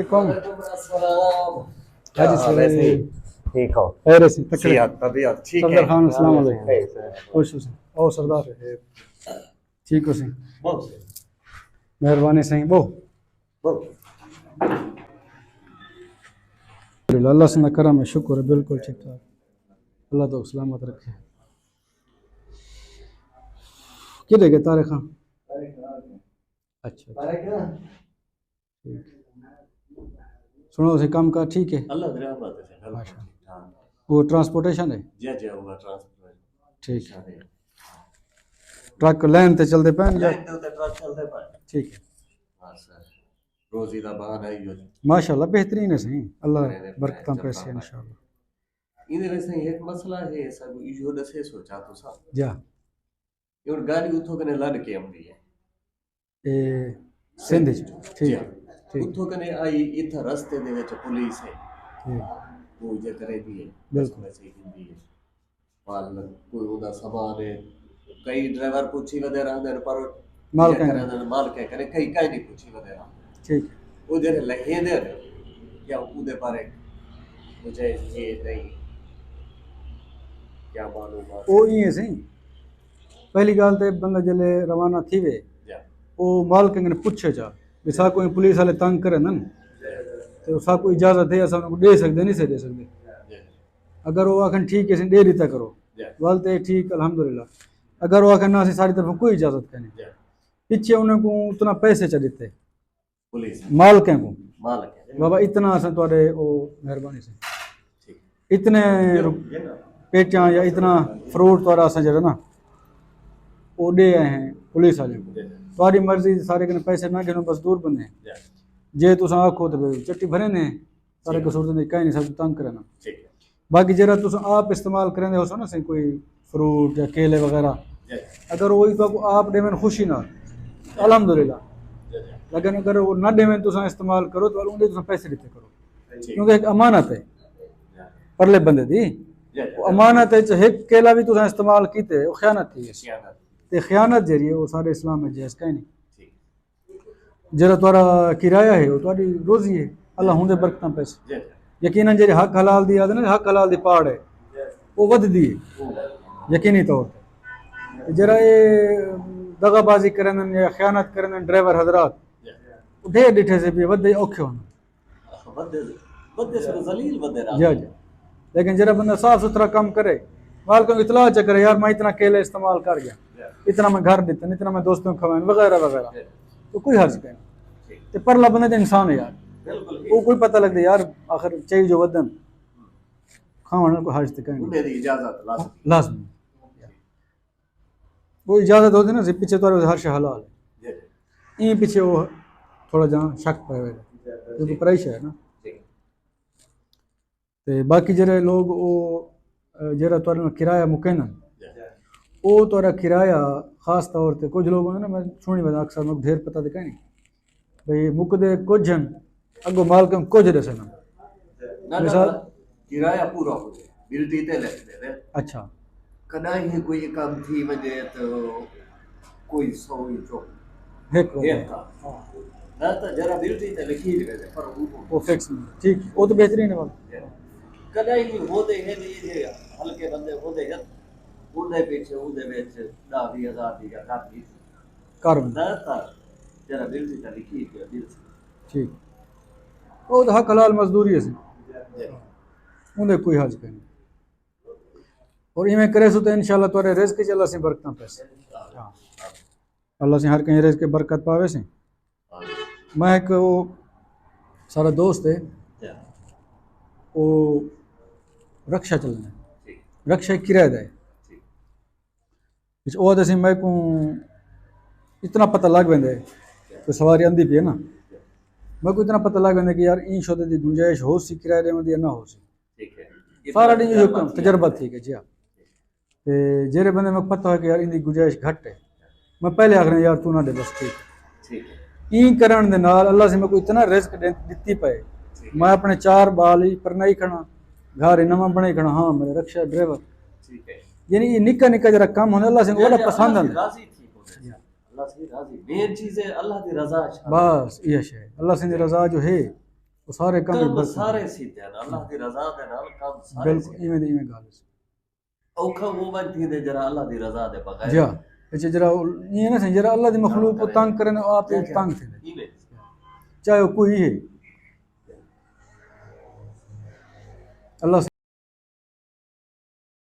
कौन हाजी हाँ, वैसे ही से ठीक हो। रसी तकड़े सेहत तबीयत ठीक है। सरदार खान अस्सलाम वालेकुम है सर। खुश हो ओ सरदार ठीक हो सी बहुत मेहरबानी सही वो बहुत अल्लाह से न करम है शुक्र है बिल्कुल ठीक ठाक अल्लाह तो सलामत रखे किधर गए तारे खान अच्छा ठीक सुनो उसे काम का ठीक है अल्लाह की रहमत है सर। माशा हाँ वो ट्रांसपोर्टेशन है जी जी होगा ट्रांसफर ठीक है ट्रक लाइन ते चलते पैन या लाइन तो ट्रक चलते पर ठीक है हाँ सर रोजी का बहाना है यो माशाल्लाह बेहतरीन है सही अल्लाह मैंने बरकतां चलता पैसे है इंशाल्लाह इधर ऐसे एक मसला है सब इशू दसे सोचा तो सब जा ये गाड़ी उठो कने लड़ के आंदी है ए सिंध च जी ठीक ठीक उठो कने आई इधर रास्ते दे विच पुलिस है ठीक वो जे करे दी है बिल्कुल वैसे ही हिंदी है पाल कोई उदा सामान है कई ड्राइवर पूछी वगैरह अंदर पर माल जे कहीं करे अंदर माल के करे कई कई नहीं पूछी वगैरह ठीक वो जे लहे दे क्या उदे बारे मुझे ये नहीं क्या मालूम ओ इएं सही पहली गाल ते बंदा जले रवाना थी वे जा ओ माल के ने पूछे जा भी सा कोई पुलिस वाले तंग करे न तो सा कोई इजाजत है असा दे सकदे नहीं से दे सकदे अगर वो आखन ठीक है से दे रीता करो वालते ठीक अल्हम्दुलिल्लाह अगर वो आखन ना से सारी तरफ कोई इजाजत करनी पीछे उन्हें को उतना पैसे च देते पुलिस माल के को माल के बाबा इतना असा तुम्हारे ओ मेहरबानी से ठीक इतने पेचा या इतना फ्रूट तो असा जरा ना वो दे आए हैं पुलिस वाले को तुम्हारी मर्जी सारे कने पैसे ना गिनो बस दूर बने जे तुस आखो तो चट्टी भरे ने सारे कसूर तो कहीं नहीं सब तंग करना ठीक बाकी जरा तुस आप इस्तेमाल करेंगे हो सो ना से कोई फ्रूट या केले वगैरह अगर वही तो आप देवें खुशी ना अल्हम्दुलिल्लाह लेकिन अगर वो ना देवें तुस इस्तेमाल करो तो उन्हें तुस पैसे देते करो क्योंकि एक अमानत है परले बंदे दी वो अमानत है एक केला भी तुस इस्तेमाल कीते वो खयानत थी ते खयानत जरिए वो सारे इस्लाम में जायज़ कहीं नहीं जरा तुम्हारा किराया है वो तुम्हारी रोजी है अल्लाह होंदे बरकतां पैसे यकीनन जेरे हक हलाल दी आदत ना हक हलाल दी पाड़ है वो वधदी है यकीनी तौर पे जरा ये दगाबाजी करन या खयानत करन ड्राइवर हजरात ढेर डिठे से भी वधे औखे होना बदे बदे से जलील बदे जी जी लेकिन जरा बंदा साफ सुथरा काम करे माल को इतला च करे यार मैं इतना केले इस्तेमाल कर गया इतना मैं घर देता इतना मैं दोस्तों को खवाएं वगैरह वगैरह तो कोई हर्ज नहीं ते परला बंदे तो इंसान है यार वो कोई पता लगता यार आखिर चाहिए जो वदन खाने को हर्ज तक मेरी इजाजत लाजमी वो इजाजत होती ना पीछे तो हर शे हलाल है ये पीछे वो थोड़ा जहाँ शक पाए हुए क्योंकि प्राइश है ना ते बाकी जरे लोग वो जरा तुम किराया मुके ना वो तुरा किराया खास तौर पे कुछ लोग ना मैं सुनी बात अक्सर मैं ढेर पता तो कहीं भाई मुकदे कुछ अगो माल कम कुछ दसना मिसाल किराया पूरा हो जाए बिल्टी ते लगते हैं अच्छा कदा ही कोई काम थी वजह तो कोई सौ ही चो हेक का ना तो जरा बिल्टी ते लिखी दे पर वो फिक्स नहीं ठीक वो तो बेहतरीन है बात कदा ही होते हैं ये हल्के बंदे होते हैं उनके पीछे उनके बेच 10,000 दी या काफी कर ना था जरा बिल्टी ते लिखी दे दिल से ठीक वो तो हक हलाल मजदूरी है उन्हें कोई हर्ज नहीं और इवें करे सो तो इंशाल्लाह तोरे रिज़्क च अल्लाह से बरकतां पैसे हां अल्लाह से हर कहीं रिज़्क के बरकत पावे से मैं एक वो सारा दोस्त है वो रक्षा चलना रक्षा किराया है वो दसी मैं को इतना पता लग वेंदे तो सवारी आंदी पी है ना मैं को इतना पता लग वेंदे कि यार इन शोदे दी गुंजाइश हो सी किराए दे में ना हो सी ठीक है सारा दिन जो तजर्बा ठीक है जी हाँ ते जेरे बंदे में पता है कि यार इनकी गुंजाइश घट है मैं पहले आखना यार तू ना दे बस ठीक ठीक है ई करण दे नाल अल्लाह से मैं को इतना रिस्क दित्ती पे मैं अपने 4 बाल ही पर नहीं खड़ा घर इनमा बने खड़ा हाँ मेरे रक्षा ड्राइवर ठीक है यानी ये निक्का निक्का जरा कम होने अल्लाह से बड़ा पसंद है राजी थी अल्लाह से राजी मेन चीज है अल्लाह की रजा बस ये है अल्लाह से रजा जो है वो सारे काम ਕੰਮ बरकत ਸਾਰੇ ਸੀਤੇ ਹਨ ਅੱਲਾਹ ਦੀ ਰਜ਼ਾ ਦੇ ਨਾਲ ਕੰਮ ਸਾਰੇ बिल्कुल इवें दी इवें गाल है ਔਖਾ ਉਹ ਬੰਦੀ ਦੇ ਜਰਾ ਅੱਲਾਹ ਦੀ ਰਜ਼ਾ ਦੇ ਬਗੈਰ जा अच्छा जरा ये ना जरा अल्लाह दी मखलूक को तंग करे ना आप ही तंग थे ਇਵੇਂ चाहे वो कोई है अल्लाह